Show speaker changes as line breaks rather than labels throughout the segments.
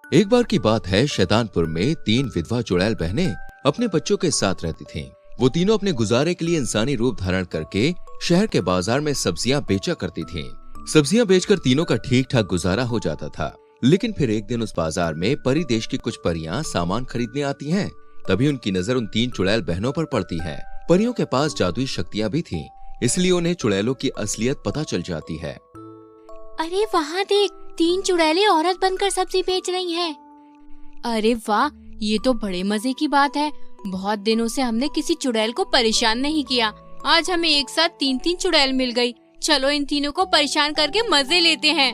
एक बार की बात है, शैतानपुर में 3 विधवा चुड़ैल बहनें अपने बच्चों के साथ रहती थीं। वो तीनों अपने गुजारे के लिए इंसानी रूप धारण करके शहर के बाजार में सब्जियां बेचा करती थीं। सब्जियां बेचकर तीनों का ठीक ठाक गुजारा हो जाता था। लेकिन फिर एक दिन उस बाजार में परी देश की कुछ परियां सामान खरीदने आती हैं। तभी उनकी नजर उन 3 चुड़ैल बहनों पर पड़ती है। परियों के पास जादुई शक्तियां भी थीं, इसलिए उन्हें चुड़ैलों की असलियत पता चल जाती है।
अरे वहाँ देख, 3 चुड़ैलें औरत बनकर सब्जी बेच रही हैं। अरे वाह, ये तो बड़े मजे की बात है। बहुत दिनों से हमने किसी चुड़ैल को परेशान नहीं किया। आज हमें एक साथ 3-3 चुड़ैल मिल गई। चलो इन तीनों को परेशान करके मजे लेते हैं।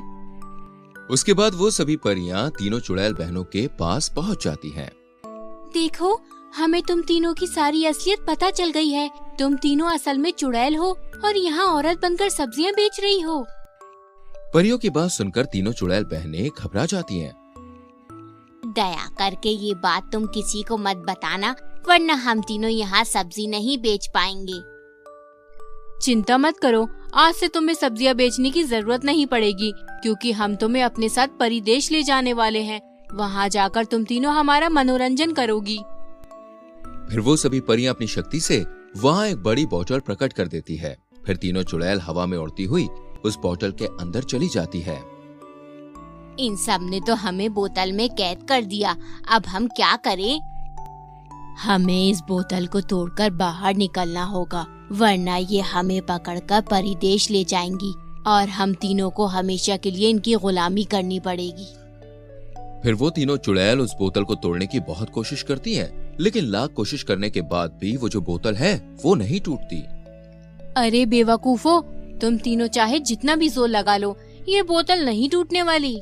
उसके बाद वो सभी परियां तीनों चुड़ैल बहनों के पास पहुंच जाती हैं।
देखो, हमें तुम तीनों की सारी असलियत पता चल गई है। तुम तीनों असल में चुड़ैल हो और यहाँ औरत बनकर सब्जियां बेच रही हो।
परियों की बात सुनकर तीनों चुड़ैल बहनें घबरा जाती हैं।
दया करके ये बात तुम किसी को मत बताना, वरना हम तीनों यहाँ सब्जी नहीं बेच पाएंगे। चिंता मत करो, आज से तुम्हें सब्जियां बेचने की जरूरत नहीं पड़ेगी, क्योंकि हम तुम्हें अपने साथ परिदेश ले जाने वाले हैं। वहाँ जाकर तुम तीनों हमारा मनोरंजन करोगी।
फिर वो सभी परियां अपनी शक्ति से वहाँ एक बड़ी बोतल प्रकट कर देती है। फिर तीनों चुड़ैल हवा में उड़ती हुई उस बोतल के अंदर चली जाती है।
इन सब ने तो हमें बोतल में कैद कर दिया। अब हम क्या करें? हमें इस बोतल को तोड़कर बाहर निकलना होगा, वरना ये हमें पकड़कर परिदेश ले जाएंगी और हम तीनों को हमेशा के लिए इनकी गुलामी करनी पड़ेगी।
फिर वो तीनों चुड़ैल उस बोतल को तोड़ने की बहुत कोशिश करती हैं, लेकिन लाख कोशिश करने के बाद भी वो जो बोतल है वो नहीं टूटती।
अरे बेवकूफो, तुम तीनों चाहे जितना भी जोर लगा लो, ये बोतल नहीं टूटने वाली।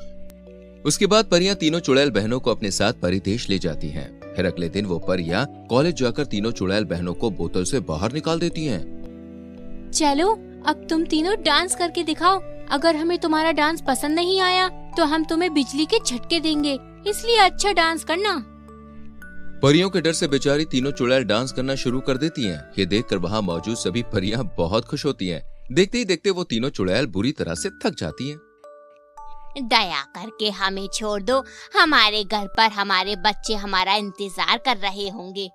उसके बाद परियां तीनों चुड़ैल बहनों को अपने साथ परिदेश ले जाती हैं। फिर अगले दिन वो परियां कॉलेज जाकर तीनों चुड़ैल बहनों को बोतल से बाहर निकाल देती हैं।
चलो, अब तुम तीनों डांस करके दिखाओ। अगर हमें तुम्हारा डांस पसंद नहीं आया तो हम तुम्हें बिजली के झटके देंगे, इसलिए अच्छा डांस करना।
परियों के डर से बेचारी तीनों चुड़ैल डांस करना शुरू कर देती हैं। ये देखकर वहाँ मौजूद सभी परियां बहुत खुश होती हैं। देखते ही देखते वो तीनों चुड़ैल बुरी तरह से थक जाती हैं।
दया करके हमें छोड़ दो, हमारे घर पर हमारे बच्चे हमारा इंतजार कर रहे होंगे।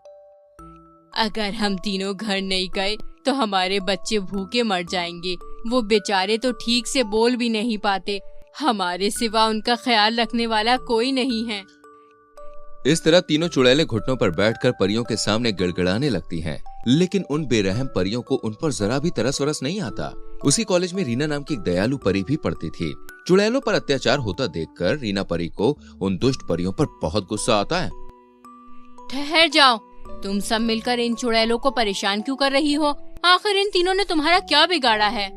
अगर हम तीनों घर नहीं गए तो हमारे बच्चे भूखे मर जाएंगे। वो बेचारे तो ठीक से बोल भी नहीं पाते। हमारे सिवा उनका ख्याल रखने वाला कोई नहीं है।
इस तरह तीनों चुड़ैलें घुटनों पर बैठकर परियों के सामने गिड़गिड़ाने लगती हैं, लेकिन उन बेरहम परियों को उन पर जरा भी तरस वरस नहीं आता। उसी कॉलेज में रीना नाम की एक दयालु परी भी पढ़ती थी। चुड़ैलों पर अत्याचार होता देखकर रीना परी को उन दुष्ट परियों पर बहुत गुस्सा आता है।
ठहर जाओ, तुम सब मिलकर इन चुड़ैलों को परेशान क्यों कर रही हो? आखिर इन तीनों ने तुम्हारा क्या बिगाड़ा है?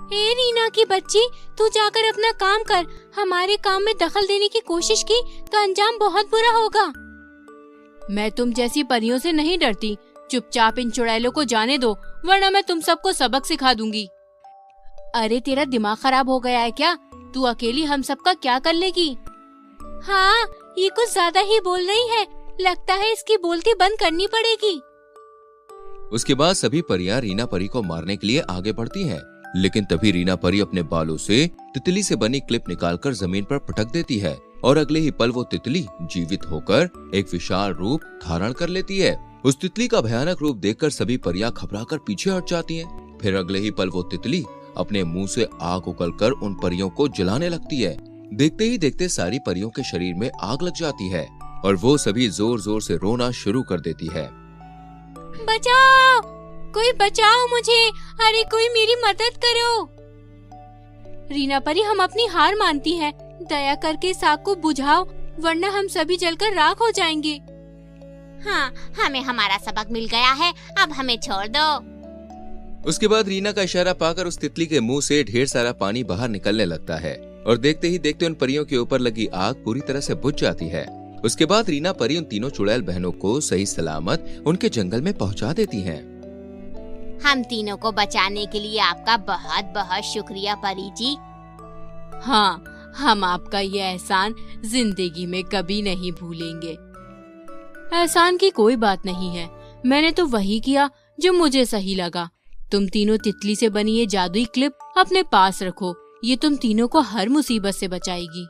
हे रीना की बच्ची, तू जाकर अपना काम कर। हमारे काम में दखल देने की कोशिश की तो अंजाम बहुत बुरा होगा। मैं तुम जैसी परियों से नहीं डरती। चुपचाप इन चुड़ैलों को जाने दो, वरना मैं तुम सबको सबक सिखा दूंगी। अरे तेरा दिमाग खराब हो गया है क्या? तू अकेली हम सबका क्या कर लेगी? हाँ, ये कुछ ज्यादा ही बोल रही है। लगता है इसकी बोलती बंद करनी पड़ेगी।
उसके बाद सभी परियां रीना परी को मारने के लिए आगे बढ़ती हैं, लेकिन तभी रीना परी अपने बालों से तितली से बनी क्लिप निकालकर जमीन पर पटक देती है और अगले ही पल वो तितली जीवित होकर एक विशाल रूप धारण कर लेती है। उस तितली का भयानक रूप देखकर सभी परियां घबराकर पीछे हट जाती हैं। फिर अगले ही पल वो तितली अपने मुंह से आग उगलकर उन परियों को जलाने लगती है। देखते ही देखते सारी परियों के शरीर में आग लग जाती है और वो सभी जोर जोर से रोना शुरू कर देती है।
बचाओ, कोई बचाओ मुझे। अरे कोई मेरी मदद करो। रीना परी, हम अपनी हार मानती हैं। दया करके इस आग को बुझाओ, वरना हम सभी जलकर राख हो जाएंगे। हाँ, हमें हमारा सबक मिल गया है, अब हमें छोड़ दो।
उसके बाद रीना का इशारा पाकर उस तितली के मुंह से ढेर सारा पानी बाहर निकलने लगता है और देखते ही देखते उन परियों के ऊपर लगी आग पूरी तरह से बुझ जाती है। उसके बाद रीना परी उन तीनों चुड़ैल बहनों को सही सलामत उनके जंगल में पहुंचा देती हैं।
हम तीनों को बचाने के लिए आपका बहुत बहुत शुक्रिया परी जी। हाँ, हम आपका ये एहसान जिंदगी में कभी नहीं भूलेंगे। एहसान की कोई बात नहीं है, मैंने तो वही किया जो मुझे सही लगा। तुम तीनों तितली से बनी ये जादुई क्लिप अपने पास रखो, ये तुम तीनों को हर मुसीबत से बचाएगी।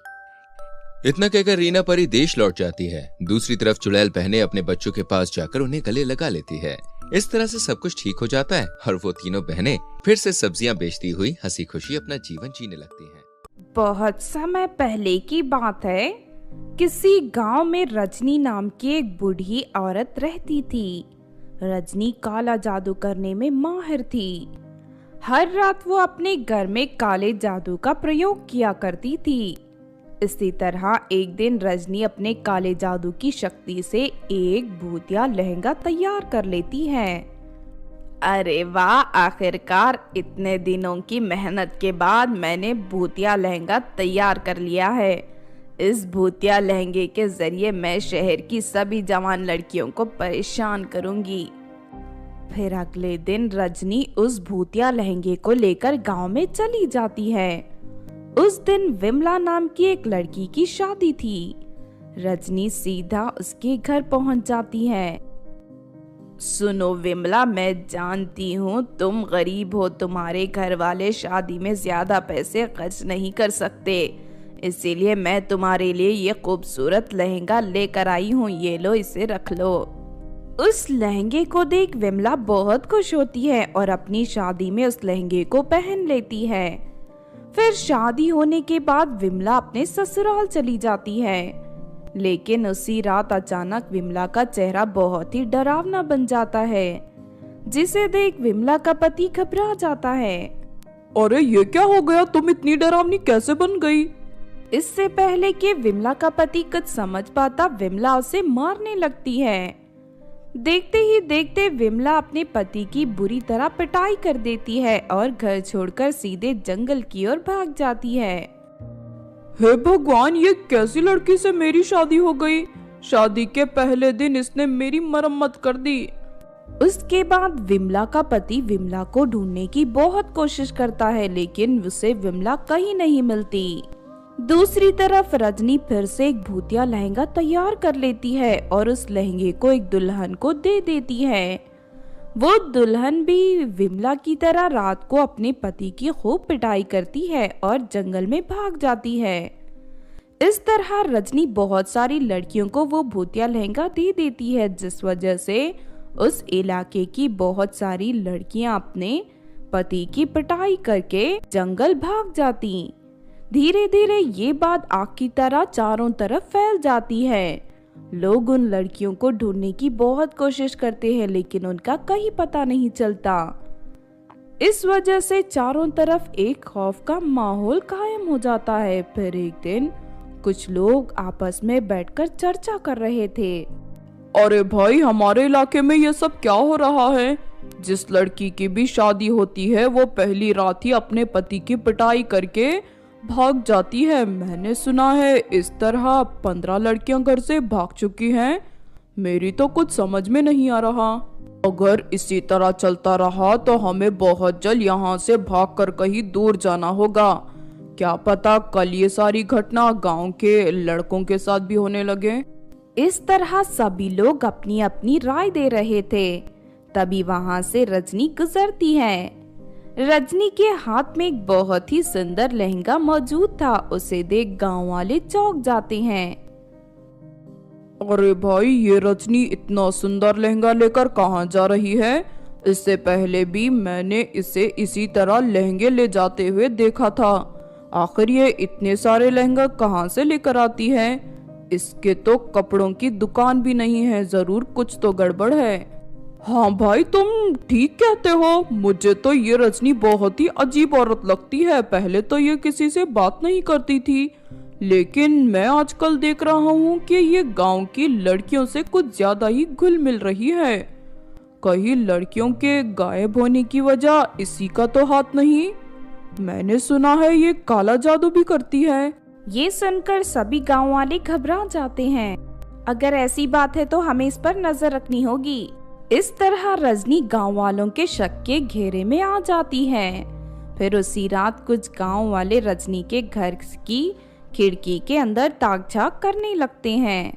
इतना कहकर रीना परी देश लौट जाती है। दूसरी तरफ चुड़ैल पहने अपने बच्चों के पास जाकर उन्हें गले लगा लेती है। इस तरह से सब कुछ ठीक हो जाता है और वो तीनों बहनें फिर से सब्जियां बेचती हुई हंसी खुशी अपना जीवन जीने लगती हैं।
बहुत समय पहले की बात है। किसी गांव में रजनी नाम की एक बूढ़ी औरत रहती थी। रजनी काला जादू करने में माहिर थी। हर रात वो अपने घर में काले जादू का प्रयोग किया करती थी। इसी तरह एक दिन रजनी अपने काले जादू की शक्ति से एक भूतिया लहंगा तैयार कर लेती है। अरे वाह, आखिरकार इतने दिनों की मेहनत के बाद मैंने भूतिया लहंगा तैयार कर लिया है। इस भूतिया लहंगे के जरिए मैं शहर की सभी जवान लड़कियों को परेशान करूंगी। फिर अगले दिन रजनी उस भूतिया लहंगे को लेकर गांव में चली जाती है। उस दिन विमला नाम की एक लड़की की शादी थी। रजनी सीधा उसके घर पहुंच जाती है। सुनो विमला, मैं जानती हूँ तुम गरीब हो, तुम्हारे घर वाले शादी में ज्यादा पैसे खर्च नहीं कर सकते, इसीलिए मैं तुम्हारे लिए ये खूबसूरत लहंगा लेकर आई हूँ। ये लो, इसे रख लो। उस लहंगे को देख विमला बहुत खुश होती है और अपनी शादी में उस लहंगे को पहन लेती है। फिर शादी होने के बाद विमला अपने ससुराल चली जाती है। लेकिन उसी रात अचानक विमला का चेहरा बहुत ही डरावना बन जाता है, जिसे देख विमला का पति घबरा जाता है।
अरे ये क्या हो गया, तुम इतनी डरावनी कैसे बन गई?
इससे पहले कि विमला का पति कुछ समझ पाता, विमला उसे मारने लगती है। देखते ही देखते विमला अपने पति की बुरी तरह पिटाई कर देती है और घर छोड़कर सीधे जंगल की ओर भाग जाती है।
हे भगवान, ये कैसी लड़की से मेरी शादी हो गई? शादी के पहले दिन इसने मेरी मरम्मत कर दी।
उसके बाद विमला का पति विमला को ढूंढने की बहुत कोशिश करता है, लेकिन उसे विमला कहीं नहीं मिलती। दूसरी तरफ रजनी फिर से एक भूतिया लहंगा तैयार कर लेती है और उस लहंगे को एक दुल्हन को दे देती है। वो दुल्हन भी विमला की तरह रात को अपने पति की खूब पिटाई करती है और जंगल में भाग जाती है। इस तरह रजनी बहुत सारी लड़कियों को वो भूतिया लहंगा दे देती है, जिस वजह से उस इलाके की बहुत सारी लड़कियां अपने पति की पिटाई करके जंगल भाग जाती। धीरे धीरे ये बात आग की तरह चारों तरफ फैल जाती है। लोग उन लड़कियों को ढूंढने की बहुत कोशिश करते हैं, लेकिन उनका कहीं पता नहीं चलता। इस वजह से चारों तरफ एक खौफ का माहौल कायम हो जाता है। फिर एक दिन कुछ लोग आपस में बैठकर चर्चा कर रहे थे।
अरे भाई, हमारे इलाके में ये सब क्या हो रहा है? जिस लड़की की भी शादी होती है वो पहली रात ही अपने पति की पिटाई करके भाग जाती है। मैंने सुना है इस तरह 15 लड़कियां घर से भाग चुकी हैं। मेरी तो कुछ समझ में नहीं आ रहा। अगर इसी तरह चलता रहा तो हमें बहुत जल्द यहाँ से भागकर कहीं दूर जाना होगा। क्या पता कल ये सारी घटना गांव के लड़कों के साथ भी होने लगे।
इस तरह सभी लोग अपनी अपनी राय दे रहे थे। तभी वहाँ से रजनी गुजरती है। रजनी के हाथ में एक बहुत ही सुंदर लहंगा मौजूद था। उसे देख गांव वाले चौंक जाते हैं।
अरे भाई, ये रजनी इतना सुंदर लहंगा लेकर कहाँ जा रही है? इससे पहले भी मैंने इसे इसी तरह लहंगे ले जाते हुए देखा था। आखिर ये इतने सारे लहंगा कहाँ से लेकर आती है? इसके तो कपड़ों की दुकान भी नहीं है, जरूर कुछ तो गड़बड़ है। हाँ भाई, तुम ठीक कहते हो। मुझे तो ये रजनी बहुत ही अजीब औरत लगती है। पहले तो ये किसी से बात नहीं करती थी, लेकिन मैं आजकल देख रहा हूँ कि ये गांव की लड़कियों से कुछ ज्यादा ही घुल मिल रही है। कहीं लड़कियों के गायब होने की वजह इसी का तो हाथ नहीं? मैंने सुना है ये काला जादू भी करती है।
ये सुनकर सभी गांव वाले घबरा जाते हैं। अगर ऐसी बात है तो हमें इस पर नजर रखनी होगी। इस तरह रजनी गांव वालों के शक के घेरे में आ जाती है। फिर उसी रात कुछ गांव वाले रजनी के घर की खिड़की के अंदर ताक झांक करने लगते हैं।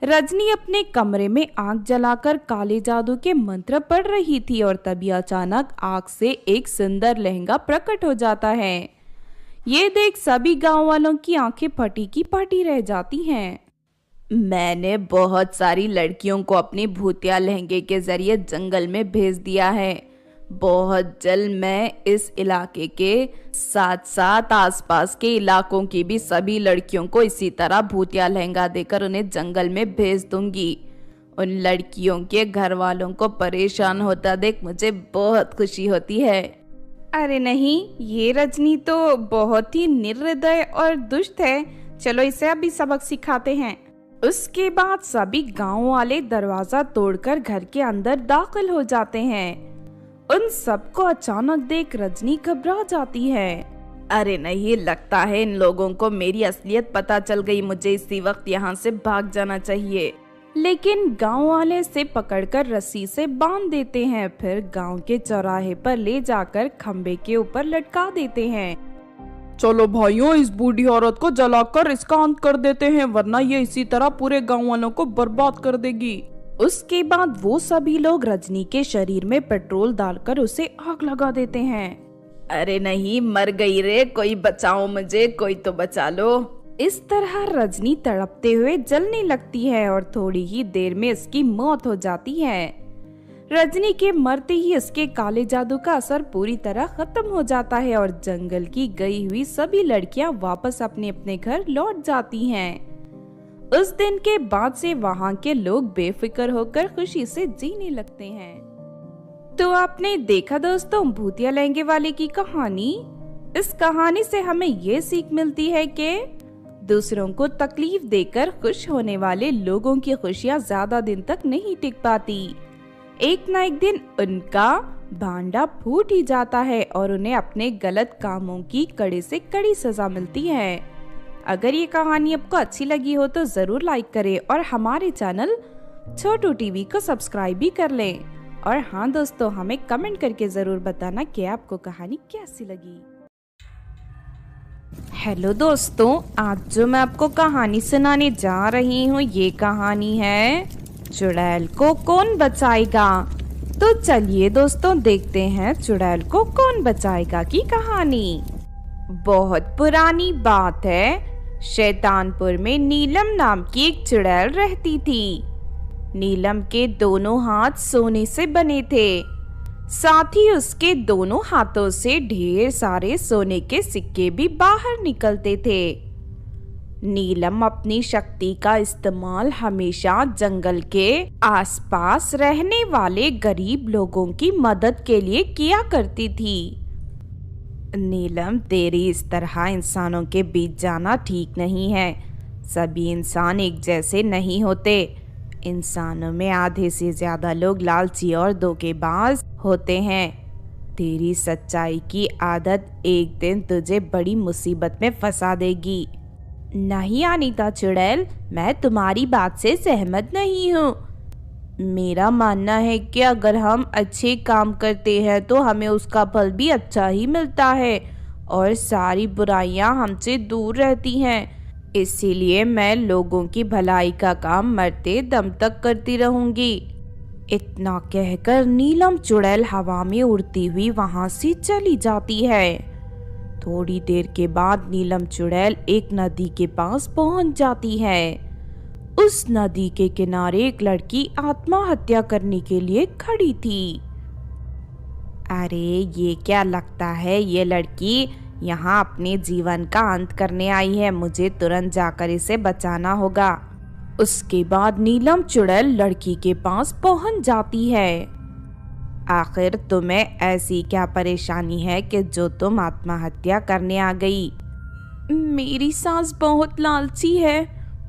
रजनी अपने कमरे में आग जलाकर काले जादू के मंत्र पढ़ रही थी और तभी अचानक आग से एक सुंदर लहंगा प्रकट हो जाता है। ये देख सभी गांव वालों की आंखें फटी की फटी रह जाती हैं। मैंने बहुत सारी लड़कियों को अपने भूतिया लहंगे के जरिए जंगल में भेज दिया है। बहुत जल्द मैं इस इलाके के साथ साथ आसपास के इलाकों की भी सभी लड़कियों को इसी तरह भूतिया लहंगा देकर उन्हें जंगल में भेज दूंगी। उन लड़कियों के घर वालों को परेशान होता देख मुझे बहुत खुशी होती है। अरे नहीं, ये रजनी तो बहुत ही निर्दय और दुष्ट है। चलो इसे अभी सबक सिखाते हैं। उसके बाद सभी गांव वाले दरवाजा तोड़कर घर के अंदर दाखिल हो जाते हैं। उन सबको अचानक देख रजनी घबरा जाती है। अरे नहीं, लगता है इन लोगों को मेरी असलियत पता चल गई। मुझे इसी वक्त यहाँ से भाग जाना चाहिए। लेकिन गांव वाले इसे पकड़कर रस्सी से बांध देते हैं, फिर गांव के चौराहे पर ले जाकर खंबे के ऊपर लटका देते हैं।
चलो भाइयों, इस बूढ़ी औरत को जलाकर इसका अंत कर देते हैं, वरना ये इसी तरह पूरे गांव वालों को बर्बाद कर देगी।
उसके बाद वो सभी लोग रजनी के शरीर में पेट्रोल डालकर उसे आग लगा देते हैं। अरे नहीं, मर गई रे, कोई बचाओ मुझे, कोई तो बचा लो। इस तरह रजनी तड़पते हुए जलने लगती है और थोड़ी ही देर में इसकी मौत हो जाती है। रजनी के मरते ही इसके काले जादू का असर पूरी तरह खत्म हो जाता है और जंगल की गई हुई सभी लड़कियां वापस अपने अपने घर लौट जाती हैं। उस दिन के बाद से वहां के लोग बेफिक्र होकर खुशी से जीने लगते हैं। तो आपने देखा दोस्तों भूतिया लहंगे वाले की कहानी। इस कहानी से हमें ये सीख मिलती है कि दूसरों को तकलीफ देकर खुश होने वाले लोगों की खुशियां ज्यादा दिन तक नहीं टिक पाती। एक न एक दिन उनका भांडा फूट ही जाता है और उन्हें अपने गलत कामों की कड़ी से कड़ी सजा मिलती है। अगर ये कहानी आपको अच्छी लगी हो तो जरूर लाइक करें और हमारे चैनल छोटू टीवी को सब्सक्राइब भी कर लें। और हाँ दोस्तों, हमें कमेंट करके जरूर बताना कि आपको कहानी कैसी लगी। हेलो दोस्तों, आज जो मैं आपको कहानी सुनाने जा रही हूँ ये कहानी है चुड़ैल को कौन बचाएगा। तो चलिए दोस्तों देखते हैं चुड़ैल को कौन बचाएगा की कहानी। बहुत पुरानी बात है, शैतानपुर में नीलम नाम की एक चुड़ैल रहती थी। नीलम के दोनों हाथ सोने से बने थे, साथ ही उसके दोनों हाथों से ढेर सारे सोने के सिक्के भी बाहर निकलते थे। नीलम अपनी शक्ति का इस्तेमाल हमेशा जंगल के आसपास रहने वाले गरीब लोगों की मदद के लिए किया करती थी। नीलम, तेरी इस तरह इंसानों के बीच जाना ठीक नहीं है। सभी इंसान एक जैसे नहीं होते। इंसानों में आधे से ज्यादा लोग लालची और धोखेबाज होते हैं। तेरी सच्चाई की आदत एक दिन तुझे बड़ी मुसीबत में फंसा देगी। नहीं अनीता चुड़ैल, मैं तुम्हारी बात से सहमत नहीं हूँ। मेरा मानना है कि अगर हम अच्छे काम करते हैं तो हमें उसका फल भी अच्छा ही मिलता है और सारी बुराइयां हमसे दूर रहती हैं। इसीलिए मैं लोगों की भलाई का काम मरते दम तक करती रहूंगी। इतना कहकर नीलम चुड़ैल हवा में उड़ती हुई वहां से चली जाती है। थोड़ी देर के बाद नीलम चुड़ैल एक नदी के पास पहुंच जाती है। उस नदी के किनारे एक लड़की आत्महत्या करने के लिए खड़ी थी। अरे ये क्या लगता है, ये लड़की यहाँ अपने जीवन का अंत करने आई है। मुझे तुरंत जाकर इसे बचाना होगा। उसके बाद नीलम चुड़ैल लड़की के पास पहुंच जाती है। आखिर तुम्हें ऐसी क्या परेशानी है कि जो तुम आत्महत्या करने आ गई? मेरी सास बहुत लालची है।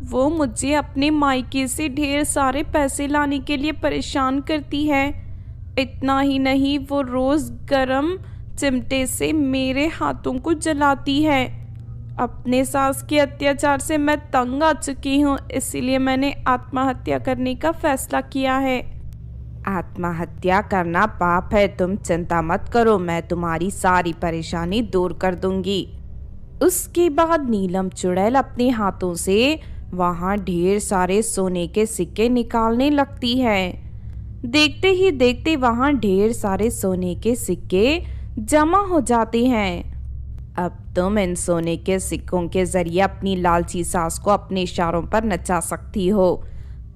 वो मुझे अपने मायके से ढेर सारे पैसे लाने के लिए परेशान करती है। इतना ही नहीं, वो रोज गरम चिमटे से मेरे हाथों को जलाती है। अपने सास के अत्याचार से मैं तंग आ चुकी हूँ, इसीलिए मैंने आत्महत्या करने का फैसला किया है। आत्महत्या करना पाप है, तुम चिंता मत करो, मैं तुम्हारी सारी परेशानी दूर कर दूंगी। उसके बाद नीलम चुड़ैल अपने हाथों से वहां ढेर सारे सोने के सिक्के निकालने लगती है। देखते ही देखते वहां ढेर सारे सोने के सिक्के जमा हो जाते हैं। अब तुम इन सोने के सिक्कों के जरिए अपनी लालची सास को अपने इशारों पर नचा सकती हो।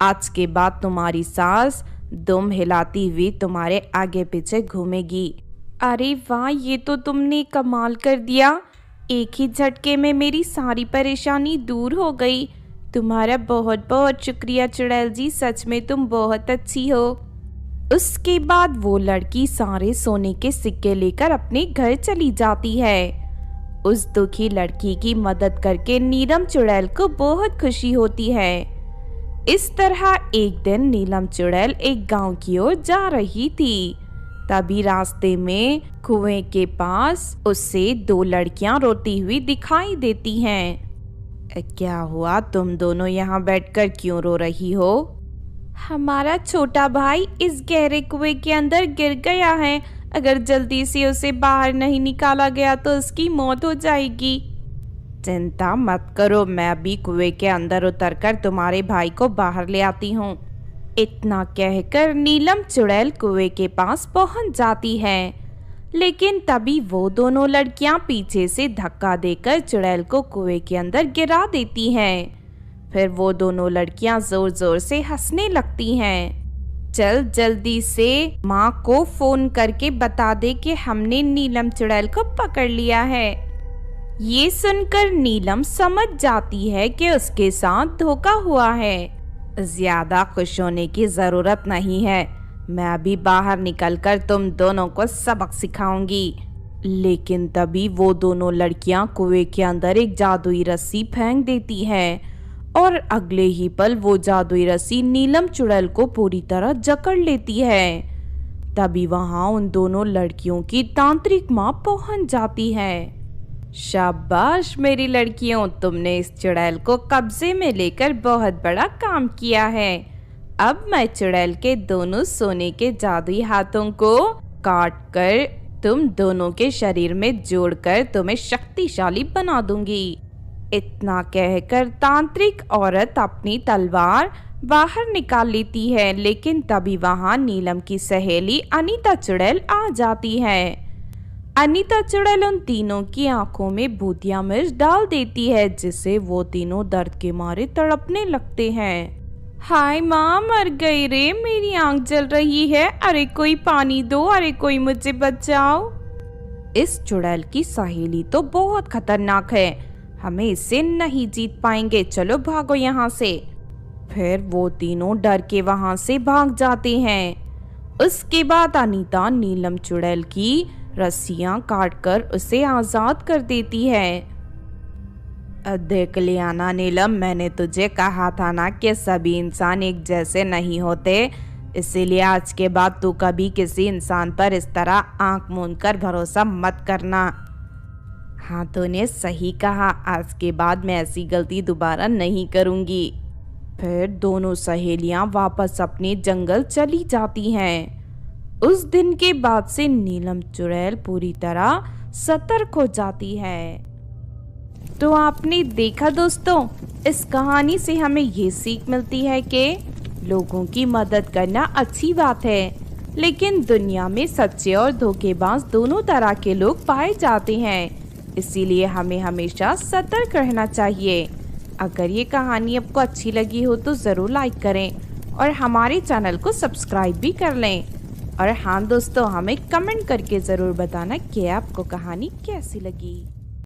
आज के बाद तुम्हारी सास दुम हिलाती हुई तुम्हारे आगे पीछे घूमेगी। अरे वाह, ये तो तुमने कमाल कर दिया। एक ही झटके में मेरी सारी परेशानी दूर हो गई। तुम्हारा बहुत बहुत शुक्रिया चुड़ैल जी, सच में तुम बहुत अच्छी हो। उसके बाद वो लड़की सारे सोने के सिक्के लेकर अपने घर चली जाती है। उस दुखी लड़की की मदद करके नीलम चुड़ैल को बहुत खुशी होती है। इस तरह एक दिन नीलम चुड़ैल एक गांव की ओर जा रही थी। तभी रास्ते में कुएं के पास उससे दो लड़कियां रोती हुई दिखाई देती हैं। क्या हुआ, तुम दोनों यहाँ बैठकर क्यों रो रही हो? हमारा छोटा भाई इस गहरे कुएं के अंदर गिर गया है। अगर जल्दी से उसे बाहर नहीं निकाला गया तो उसकी मौत हो जाएगी। चिंता मत करो, मैं अभी कुएं के अंदर उतरकर तुम्हारे भाई को बाहर ले आती हूँ। इतना कहकर नीलम चुड़ैल कुएं के पास पहुँच जाती है। लेकिन तभी वो दोनों लड़कियां पीछे से धक्का देकर चुड़ैल को कुएं के अंदर गिरा देती हैं। फिर वो दोनों लड़कियां जोर जोर से हंसने लगती हैं। चल जल्दी से माँ को फोन करके बता दे कि हमने नीलम चुड़ैल को पकड़ लिया है। ये सुनकर नीलम समझ जाती है कि उसके साथ धोखा हुआ है। ज्यादा खुश होने की जरूरत नहीं है, मैं अभी बाहर निकलकर तुम दोनों को सबक सिखाऊंगी। लेकिन तभी वो दोनों लड़कियां कुएं के अंदर एक जादुई रस्सी फेंक देती हैं और अगले ही पल वो जादुई रस्सी नीलम चुड़ैल को पूरी तरह जकड़ लेती है। तभी वहां उन दोनों लड़कियों की तांत्रिक माँ पहुंच जाती है। शाबाश मेरी लड़कियों, तुमने इस चुड़ैल को कब्जे में लेकर बहुत बड़ा काम किया है। अब मैं चुड़ैल के दोनों सोने के जादुई हाथों को काट कर तुम दोनों के शरीर में जोड़कर तुम्हें शक्तिशाली बना दूंगी। इतना कहकर तांत्रिक औरत अपनी तलवार बाहर निकाल लेती है। लेकिन तभी वहां नीलम की सहेली अनीता चुड़ैल आ जाती है। अनीता चुड़ैल उन तीनों की आंखों में भूतिया मिर्च डाल देती है, जिससे वो तीनों दर्द के मारे तड़पने लगते हैं। हाय माँ, मर गई रे, मेरी आंख जल रही है। अरे कोई पानी दो, अरे कोई मुझे बचाओ। इस चुड़ैल की सहेली तो बहुत खतरनाक है, हमें इससे नहीं जीत पाएंगे, चलो भागो यहाँ से। फिर वो तीनों डर के वहां से भाग जाते हैं। उसके बाद अनीता नीलम चुड़ैल की रस्सियां काटकर उसे आजाद कर देती है। देख लिया ना नीलम, मैंने तुझे कहा था ना कि सभी इंसान एक जैसे नहीं होते, इसीलिए आज के बाद तू कभी किसी इंसान पर इस तरह आंख मूंद कर भरोसा मत करना। हाँ, तूने सही कहा, आज के बाद मैं ऐसी गलती दोबारा नहीं करूंगी। फिर दोनों सहेलियां वापस अपने जंगल चली जाती हैं। उस दिन के बाद से नीलम चुड़ैल पूरी तरह सतर्क हो जाती है। तो आपने देखा दोस्तों, इस कहानी से हमें ये सीख मिलती है कि लोगों की मदद करना अच्छी बात है, लेकिन दुनिया में सच्चे और धोखेबाज दोनों तरह के लोग पाए जाते हैं। इसीलिए हमें हमेशा सतर्क रहना चाहिए। अगर ये कहानी आपको अच्छी लगी हो तो ज़रूर लाइक करें और हमारे चैनल को सब्सक्राइब भी कर लें। और हाँ दोस्तों, हमें कमेंट करके ज़रूर बताना कि आपको कहानी कैसी लगी।